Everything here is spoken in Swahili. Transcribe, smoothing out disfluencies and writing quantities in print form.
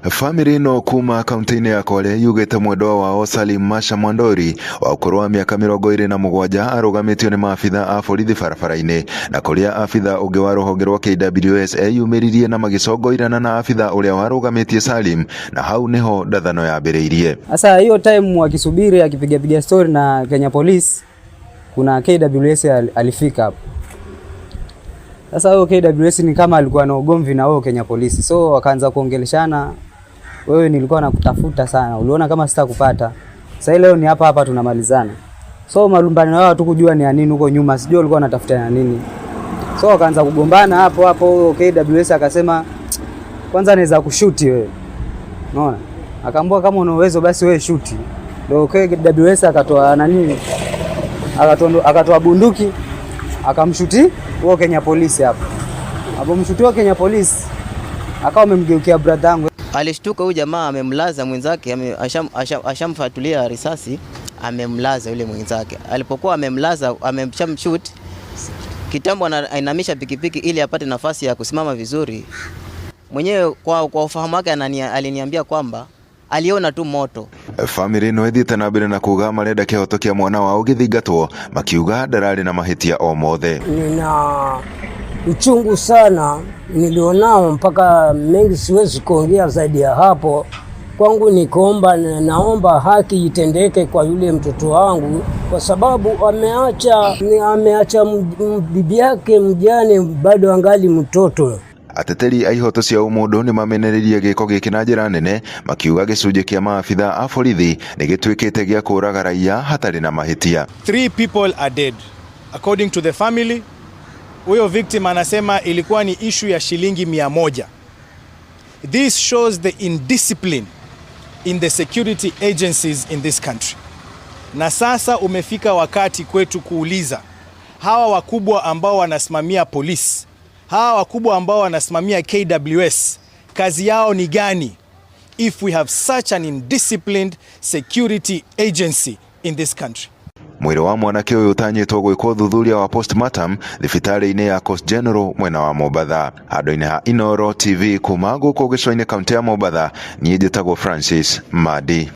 Family no kuma kaunti-ini ya Kwale yugite mwendwa wao Salim Masha Mwandori wa ukuru wa miaka 27 arugamitio ni maabitha a borithi barabara-ini na kuria abitha ungi wa ruhonge rwa KWS eyumiririe na magicongoirana na abitha uria warugamitie Salim, na hau niho ndathano yambiriirie. Sasa hiyo time wakisubiri akipiga story na Kenya Police, kuna KWS alifika hapo. Sasa huyo KWS ni kama alikuwa na ugomvi na huyo Kenya Police, so wakaanza kuongeleshana, wewe nilikuwa nakutafuta sana, uliona kama sitakupata, sasa leo ni hapa tunamalizana. So malumbano yao hatukujua ni ya nini huko nyuma, sijui walikuwa wanatafuta na nini. So wakaanza kugombana hapo KWS akasema kwanza naweza kushuti wewe, unaona, akaambia kama una uwezo basi wewe shuti. Ndio KWS akatoa nani, akatoa bunduki akamshuti huo Kenya Police hapo. Hapo mshuti Kenya Police akawa amemgeukia brother yangu. Alishtuka huyu jamaa amemlaza mwenzake, ashamfatulia risasi, amemlaza yule mwenzake. Alipokuwa amemlaza, amemshoot, kitambo anainamisha pikipiki ili apate nafasi ya kusimama vizuri. Mwenyewe kwa ufahamu wake aliniambia kwamba aliona tu moto. Family no ithite na mbere na kuga marenda kihoto kia mwana wao githingatwo, makiuga ndarari na mahitia o mothe. Nina uchungu sana nilionao, mpaka mengi siwezi kuongea zaidi ya hapo. Kwangu nikuomba, naomba haki itendeke kwa yule mtoto wangu, kwa sababu ameacha bibi yake mjane, bado angali mtoto. Ateteri a ihoto cia umundu ni mamenererie giko giki na njira nene, makiuga gicunje kia maabitha a borithi ni gitwikite gia kuraga raia hatari na mahitia. 3 people are dead according to the family. Huyo victim anasema ilikuwa ni issue ya shilingi 100. This shows the indiscipline in the security agencies in this country. Na sasa umefika wakati kwetu kuuliza hawa wakubwa ambao wanasimamia polisi, hawa wakubwa ambao wanasimamia KWS, kazi yao ni gani if we have such an indisciplined security agency in this country? Mwiri wa mwanake uyu utanyitwo gwikwo thuthuria wa postmortem thibitari-ini ya Coast General mwena wa Mombatha. Handu-ini ha Inooro TV kuma guku gicua-ini kaunti ya Mombatha, nie njitagwo Francis Madi.